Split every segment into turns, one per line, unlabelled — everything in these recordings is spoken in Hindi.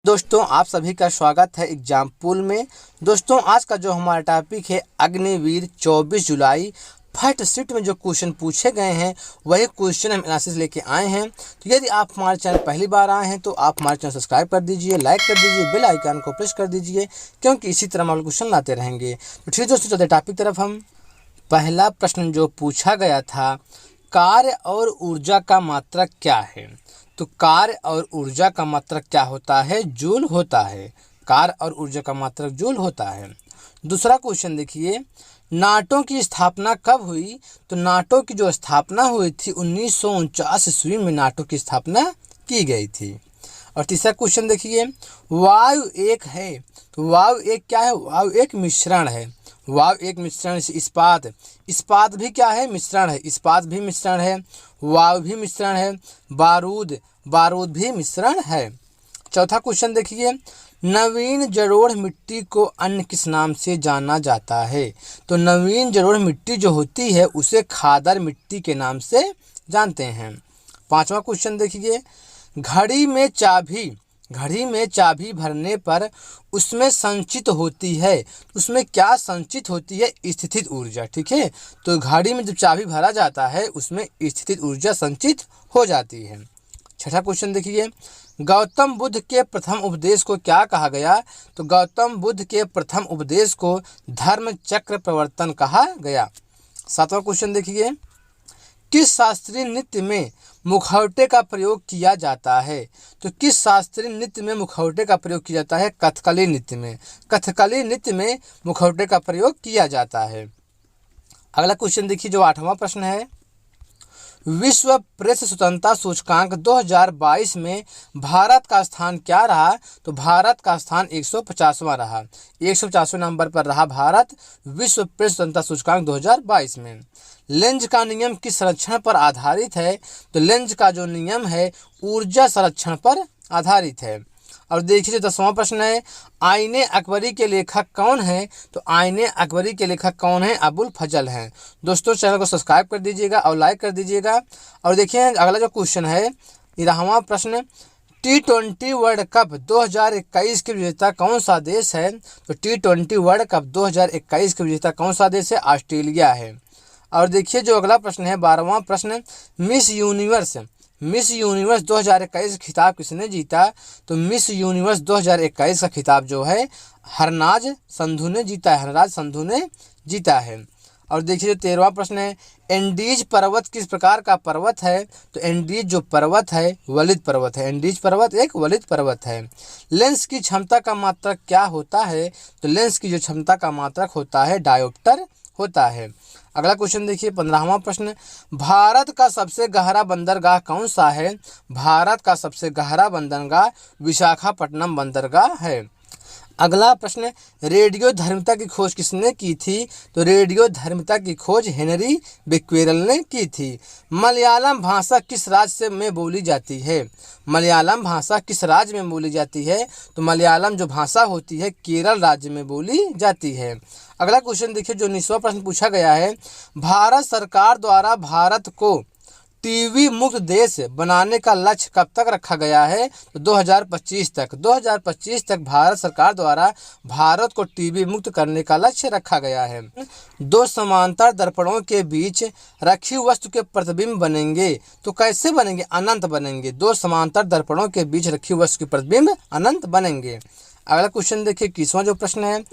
दोस्तों आप सभी का स्वागत है एग्जाम्पल में। दोस्तों आज का जो हमारा टॉपिक है अग्निवीर 24 जुलाई फर्स्ट शिफ्ट में जो क्वेश्चन पूछे गए हैं वही क्वेश्चन हम एनालिसिस लेके आए हैं। तो यदि आप हमारे चैनल पहली बार आए हैं तो आप हमारे चैनल सब्सक्राइब कर दीजिए, लाइक कर दीजिए, बेल आइकन को प्रेस कर दीजिए, क्योंकि इसी तरह हम क्वेश्चन लाते रहेंगे। तो ठीक दोस्तों चलते टॉपिक तरफ। हम पहला प्रश्न जो पूछा गया था, कार्य और ऊर्जा का मात्रक क्या है? तो कार्य और ऊर्जा का मात्रक क्या होता है? जूल होता है। कार्य और ऊर्जा का मात्रक जूल होता है। दूसरा क्वेश्चन देखिए, नाटो की स्थापना कब हुई? तो नाटो की जो स्थापना हुई थी 1949 ईस्वी में नाटो की स्थापना की गई थी। और तीसरा क्वेश्चन देखिए, वायु एक है। तो वायु एक क्या है? वायु एक मिश्रण है। वायु एक मिश्रण से इस्पात भी क्या है? मिश्रण है। इस्पात भी मिश्रण है, वायु भी मिश्रण है, बारूद भी मिश्रण है। चौथा क्वेश्चन देखिए, नवीन जलोढ़ मिट्टी को अन्य किस नाम से जाना जाता है? तो नवीन जलोढ़ मिट्टी जो होती है उसे खादर मिट्टी के नाम से जानते हैं। पांचवा क्वेश्चन देखिए, घड़ी में चाबी भरने पर उसमें संचित होती है। उसमें क्या संचित होती है? स्थितिज ऊर्जा। ठीक है, तो घड़ी में जब चाबी भरा जाता है उसमें स्थितिज ऊर्जा संचित हो जाती है। छठा क्वेश्चन देखिए, गौतम बुद्ध के प्रथम उपदेश को क्या कहा गया? तो गौतम बुद्ध के प्रथम उपदेश को धर्म चक्र प्रवर्तन कहा गया। सातवां क्वेश्चन देखिए, किस शास्त्रीय नृत्य में मुखौटे का प्रयोग किया जाता है? तो किस शास्त्रीय नृत्य में मुखौटे का प्रयोग किया जाता है? कथकली नृत्य में। कथकली नृत्य में मुखौटे का प्रयोग किया जाता है। अगला क्वेश्चन देखिए, जो 8वां प्रश्न है, विश्व प्रेस स्वतंत्रता सूचकांक 2022 में भारत का स्थान क्या रहा? तो भारत का स्थान 150वां रहा। 150वें नंबर पर रहा भारत विश्व प्रेस स्वतंत्रता सूचकांक 2022 में। लेंज का नियम किस संरक्षण पर आधारित है? तो लेंज का जो नियम है ऊर्जा संरक्षण पर आधारित है। और देखिए 10वां प्रश्न है, आईने अकबरी के लेखक कौन है? तो आईने अकबरी के लेखक कौन है? अबुल फजल हैं। दोस्तों चैनल को सब्सक्राइब कर दीजिएगा और लाइक कर दीजिएगा। और देखिए अगला जो क्वेश्चन है 13वां प्रश्न, T20 वर्ल्ड कप 2021 के विजेता कौन सा देश है? तो T20 वर्ल्ड कप 2021 के विजेता कौन सा देश है? ऑस्ट्रेलिया है। और देखिए जो अगला प्रश्न है 12वां प्रश्न, मिस यूनिवर्स 2021 खिताब किसने जीता? तो मिस यूनिवर्स 2021 का खिताब जो है हरनाज संधू ने जीता है। हरनाज संधू ने जीता है। और देखिए जो 13वां प्रश्न है, एंडीज पर्वत किस प्रकार का पर्वत है? तो एंडीज जो पर्वत है वलित पर्वत है। एंडीज पर्वत एक वलित पर्वत है। लेंस की क्षमता का मात्रक क्या होता है? तो लेंस की जो क्षमता का मात्रक होता है डायोप्टर होता है। अगला क्वेश्चन देखिए 15वां प्रश्न, भारत का सबसे गहरा बंदरगाह कौन सा है? भारत का सबसे गहरा बंदरगाह विशाखापट्टनम बंदरगाह है। अगला प्रश्न, रेडियो धर्मिता की खोज किसने की थी? तो रेडियो धर्मिता की खोज हेनरी बेक्वेरल ने की थी। मलयालम भाषा किस राज्य में बोली जाती है? मलयालम भाषा किस राज्य में बोली जाती है? तो मलयालम जो भाषा होती है केरल राज्य में बोली जाती है। अगला क्वेश्चन देखिए जो 19वां प्रश्न पूछा गया है, भारत सरकार द्वारा भारत को टीबी मुक्त देश बनाने का लक्ष्य कब तक रखा गया है? तो 2025 तक। 2025 तक भारत सरकार द्वारा भारत को टीबी मुक्त करने का लक्ष्य रखा गया है। दो समांतर दर्पणों के बीच रखी वस्तु के प्रतिबिंब बनेंगे। तो कैसे बनेंगे? अनंत बनेंगे। दो समांतर दर्पणों के बीच रखी वस्तु के प्रतिबिंब अनंत बनेंगे। अगला क्वेश्चन देखिए 21वां जो प्रश्न है,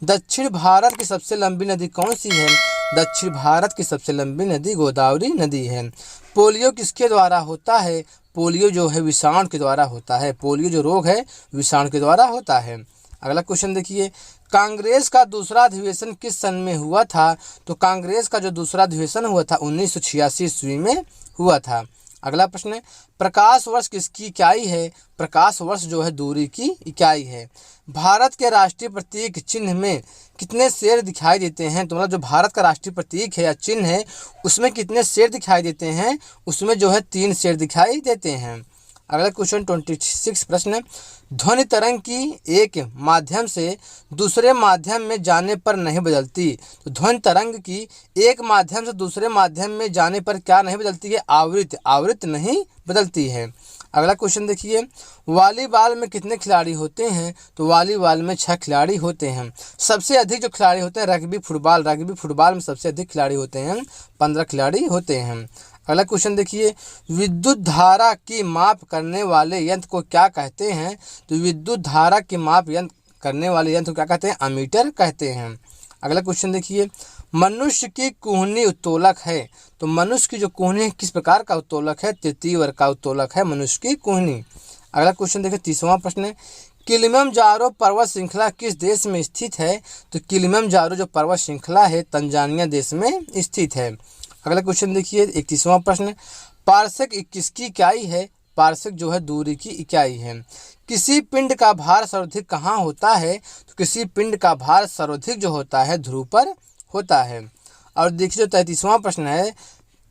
दक्षिण भारत की सबसे लंबी नदी कौन सी है? दक्षिण भारत की सबसे लंबी नदी गोदावरी नदी है। पोलियो किसके द्वारा होता है? पोलियो जो है विषाणु के द्वारा होता है। पोलियो जो रोग है विषाणु के द्वारा होता है। अगला क्वेश्चन देखिए, कांग्रेस का दूसरा अधिवेशन किस सन में हुआ था? तो कांग्रेस का जो दूसरा अधिवेशन हुआ था 1986 ईस्वी में हुआ था। अगला प्रश्न है, प्रकाश वर्ष किसकी इकाई है? प्रकाश वर्ष जो है दूरी की इकाई है। भारत के राष्ट्रीय प्रतीक चिन्ह में कितने शेर दिखाई देते हैं? तो मतलब जो भारत का राष्ट्रीय प्रतीक है या चिन्ह है उसमें कितने शेर दिखाई देते हैं? उसमें जो है 3 शेर दिखाई देते हैं। अगला क्वेश्चन 26 प्रश्न, ध्वनि तरंग की एक माध्यम से दूसरे माध्यम में जाने पर नहीं बदलती। तो ध्वनि तरंग की एक माध्यम से दूसरे माध्यम में जाने पर क्या नहीं बदलती है? आवृत्ति नहीं बदलती है। अगला क्वेश्चन देखिए, वॉलीबॉल में कितने खिलाड़ी होते हैं? तो वॉलीबॉल में 6 खिलाड़ी होते हैं। सबसे अधिक जो खिलाड़ी होते हैं रग्बी फुटबॉल में सबसे अधिक खिलाड़ी होते हैं, 15 खिलाड़ी होते हैं। अगला क्वेश्चन देखिए, विद्युत धारा की माप करने वाले यंत्र को क्या कहते हैं? तो विद्युत धारा की माप करने वाले यंत्र को क्या कहते हैं? अमीटर कहते हैं। अगला क्वेश्चन देखिए, मनुष्य की कुहनी उत्तोलक है। तो मनुष्य की जो कुहनी है किस प्रकार का उत्तोलक है? तृतीय वर्ग का उत्तोलक है मनुष्य की कुहनी। अगला क्वेश्चन देखिए, 30वां प्रश्न है, किलिमंजारो पर्वत श्रृंखला किस देश में स्थित है? तो किलिमंजारो जो पर्वत श्रृंखला है तंजानिया देश में स्थित है। अगला क्वेश्चन देखिए, 31वां प्रश्न, पारसेक किसकी इकाई है? पारसेक जो है दूरी की इकाई है। किसी पिंड का भार सर्वाधिक कहाँ होता है? तो किसी पिंड का भार सर्वाधिक जो होता है ध्रुव पर होता है। और देखिए जो 33वां प्रश्न है,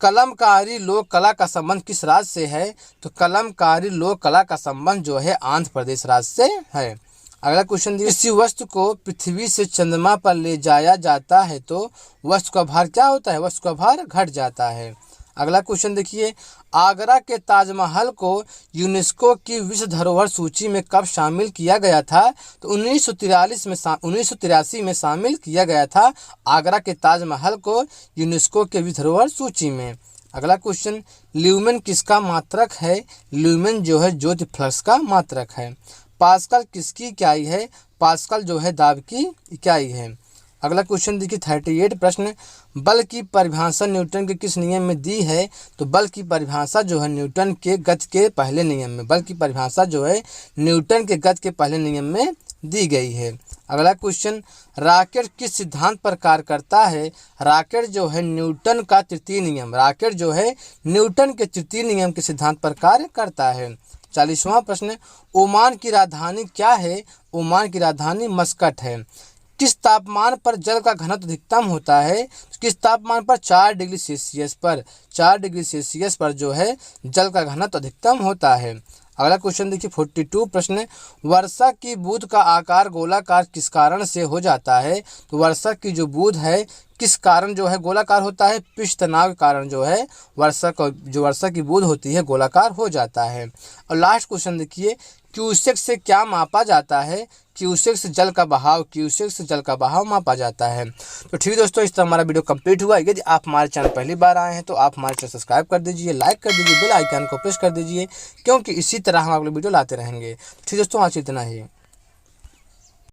कलमकारी लोक कला का संबंध किस राज्य से है? तो कलमकारी लोक कला का संबंध जो है आंध्र प्रदेश राज्य से है। अगला क्वेश्चन देखिए, किसी वस्तु को पृथ्वी से चंद्रमा पर ले जाया जाता है तो वस्तु का भार क्या होता है? वस्तु का भार घट जाता है। अगला क्वेश्चन देखिए, आगरा के ताजमहल को यूनेस्को की विश्व धरोहर सूची में कब शामिल किया गया था? तो 1983 में शामिल किया गया था आगरा के ताजमहल को यूनेस्को के विश्व धरोहर सूची में। अगला क्वेश्चन, ल्यूमेन किसका मात्रक है? ल्यूमेन जो है ज्योति फ्लक्स का मात्रक है। पास्कल किसकी इकाई है? पास्कल जो है दाब की इकाई है। अगला क्वेश्चन देखिए 38 प्रश्न, बल की परिभाषा न्यूटन के किस नियम में दी है? तो बल की परिभाषा जो है न्यूटन के गति के पहले नियम में, बल की परिभाषा जो है न्यूटन के गति के पहले नियम में दी गई है। अगला क्वेश्चन, रॉकेट किस सिद्धांत पर कार्य करता है? रॉकेट जो है न्यूटन का तृतीय नियम, रॉकेट जो है न्यूटन के तृतीय नियम के सिद्धांत पर कार्य करता है। 40वां प्रश्न, ओमान की राजधानी क्या है? ओमान की राजधानी मस्कट है। किस तापमान पर जल का घनत्व अधिकतम होता है? किस तापमान पर? 4 डिग्री सेल्सियस पर, 4 डिग्री सेल्सियस पर जो है जल का घनत्व अधिकतम होता है। अगला क्वेश्चन देखिए 42 प्रश्न, वर्षा की बूंद का आकार गोलाकार किस कारण से हो जाता है? तो वर्षा की जो बूंद है किस कारण जो है गोलाकार होता है? पृष्ठ तनाव के कारण जो है वर्षा की बूंद होती है गोलाकार हो जाता है। और लास्ट क्वेश्चन देखिए, क्यूसेक से क्या मापा जाता है? क्यूसेक से जल का बहाव, क्यूसेक से जल का बहाव मापा जाता है। तो ठीक है दोस्तों, इस तरह हमारा वीडियो कंप्लीट हुआ। यदि आप हमारे चैनल पहली बार आए हैं तो आप हमारे चैनल सब्सक्राइब कर दीजिए, लाइक कर दीजिए, बेल आइकन को प्रेस कर दीजिए, क्योंकि इसी तरह हम अगले वीडियो लाते रहेंगे। ठीक है दोस्तों, आज इतना ही।